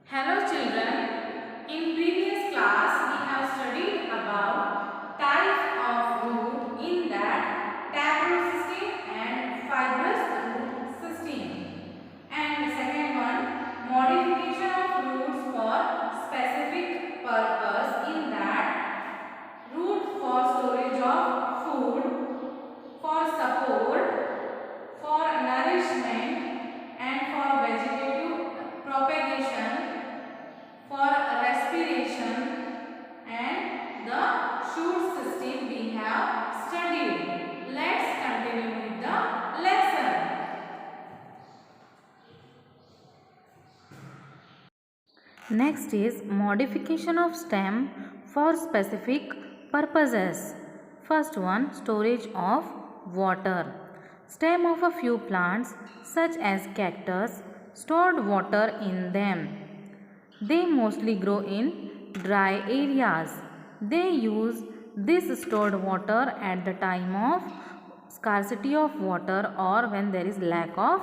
Hello children, in previous class we have studied about types of root in that taproot system and fibrous root system. And the second one, modification of roots for specific purpose in that root for storage of food, for support, for nourishment and for vegetative propagation, for respiration, and the shoot system we have studied. Let's continue with the lesson. Next is modification of stem for specific purposes. First one, storage of water. Stem of a few plants such as cactus stored water in them. They mostly grow in dry areas. They use this stored water at the time of scarcity of water or when there is lack of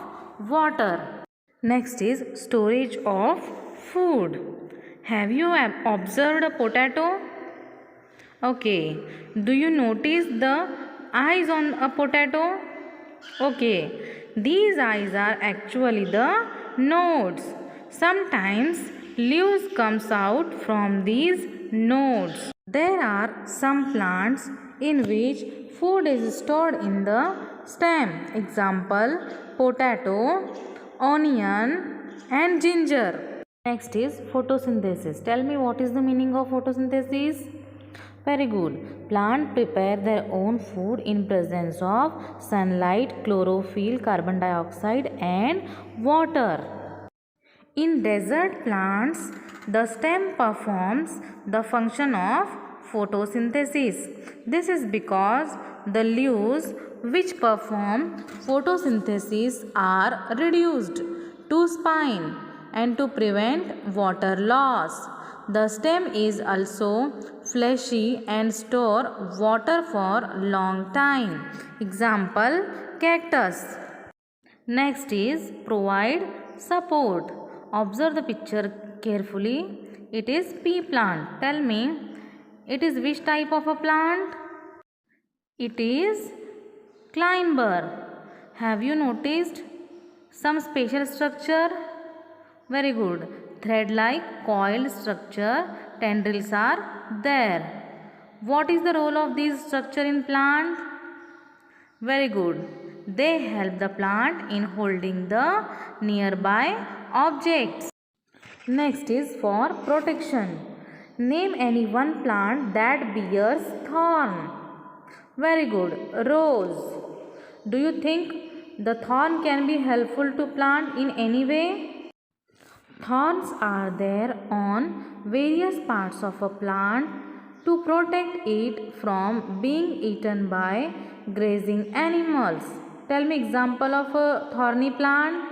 water. Next is storage of food. Have you observed a potato? Okay. Do you notice the eyes on a potato? Okay. These eyes are actually the nodes. Sometimes leaves comes out from these nodes. There are some plants in which food is stored in the stem. Example, potato, onion and ginger. Next is photosynthesis. Tell me what is the meaning of photosynthesis? Very good. Plants prepare their own food in presence of sunlight, chlorophyll, carbon dioxide and water. In desert plants, the stem performs the function of photosynthesis. This is because the leaves which perform photosynthesis are reduced to spine and to prevent water loss. The stem is also fleshy and store water for long time. Example, cactus. Next is provide support. Observe the picture carefully. It is pea plant. Tell me, it is which type of a plant? It is climber. Have you noticed some special structure? Very good. Thread-like coiled structure, tendrils are there. What is the role of this structure in plant? Very good. They help the plant in holding the nearby objects. Next is for protection. Name any one plant that bears thorn. Very good. Rose. Do you think the thorn can be helpful to plant in any way? Thorns are there on various parts of a plant to protect it from being eaten by grazing animals. Tell me example of a thorny plant.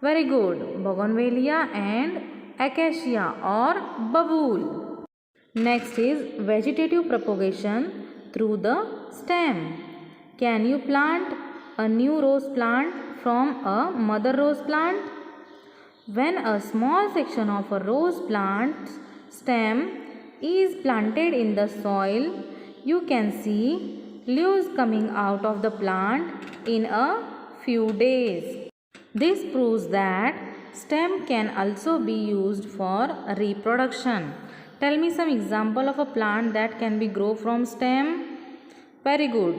Very good. Bougainvillea and acacia or babool. Next is vegetative propagation through the stem. Can you plant a new rose plant from a mother rose plant? When a small section of a rose plant stem is planted in the soil, you can see leaves coming out of the plant in a few days. This proves that stem can also be used for reproduction. Tell me some example of a plant that can be grown from stem. Very good.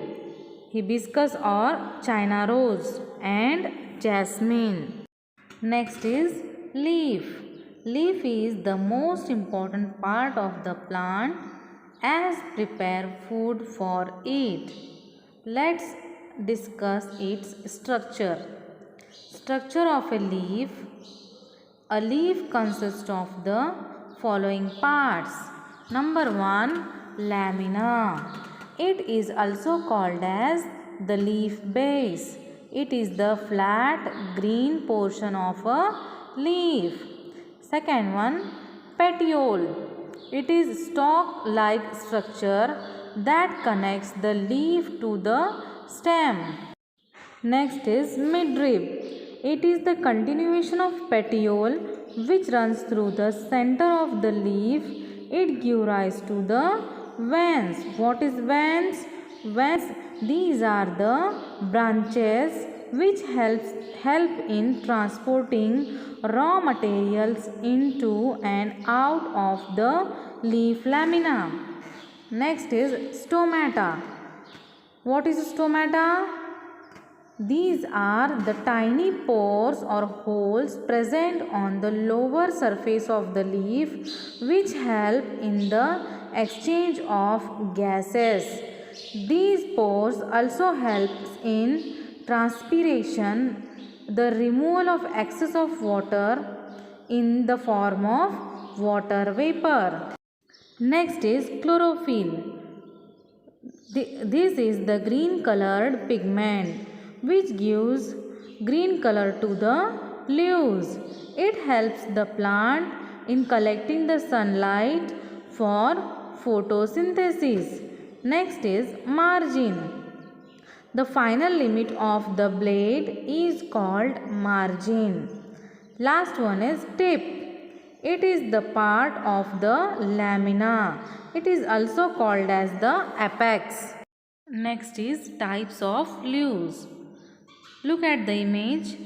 Hibiscus or China rose and jasmine. Next is leaf. Leaf is the most important part of the plant as prepare food for it. Let's discuss its structure. Structure of a leaf. A leaf consists of the following parts. Number 1, lamina. It is also called as the leaf base. It is the flat green portion of a leaf. Second one, petiole. It is stalk-like structure that connects the leaf to the stem. Next is midrib. It is the continuation of petiole which runs through the center of the leaf. It gives rise to the veins. What is veins? Veins, these are the branches which help in transporting raw materials into and out of the leaf lamina. Next is stomata. What is stomata? These are the tiny pores or holes present on the lower surface of the leaf which help in the exchange of gases. These pores also help in transpiration, the removal of excess of water in the form of water vapor. Next is chlorophyll. This is the green colored pigment which gives green color to the leaves. It helps the plant in collecting the sunlight for photosynthesis. Next is margin. The final limit of the blade is called margin. Last one is tip. It is the part of the lamina. It is also called as the apex. Next is types of leaves. Look at the image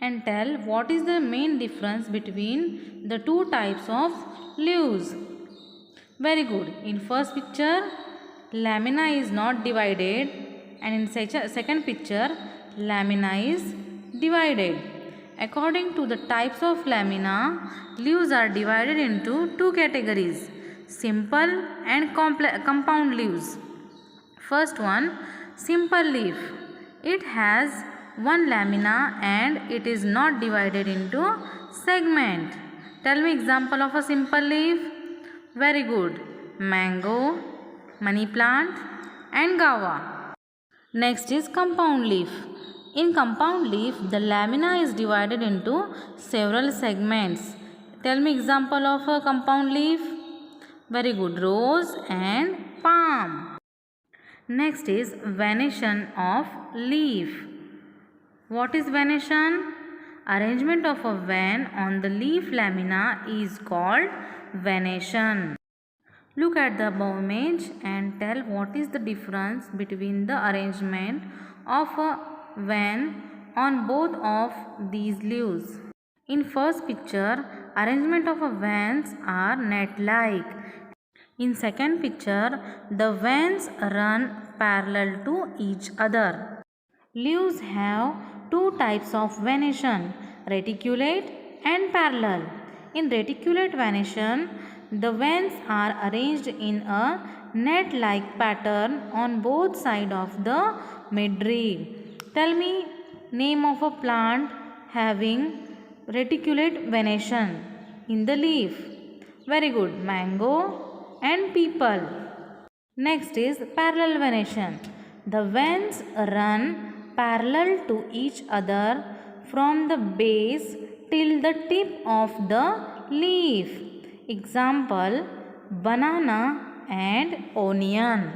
and tell what is the main difference between the two types of leaves. Very good. In first picture, lamina is not divided, and in second picture, lamina is divided. According to the types of lamina, leaves are divided into two categories: simple and compound leaves. First one, simple leaf. It has one lamina and it is not divided into segment. Tell me example of a simple leaf. Very good. Mango, money plant and guava. Next is compound leaf. In compound leaf, the lamina is divided into several segments. Tell me example of a compound leaf. Very good. Rose and palm. Next is venation of leaf. What is venation? Arrangement of a vein on the leaf lamina is called venation. Look at the above image and tell what is the difference between the arrangement of a vein on both of these leaves. In first picture, arrangement of a veins are net-like. In second picture, the veins run parallel to each other. Leaves have two types of venation, reticulate and parallel. In reticulate venation, the veins are arranged in a net-like pattern on both sides of the midrib. Tell me name of a plant having reticulate venation in the leaf. Very good. Mango and peepal. Next is parallel venation. The veins run parallel to each other from the base till the tip of the leaf. Example, banana and onion.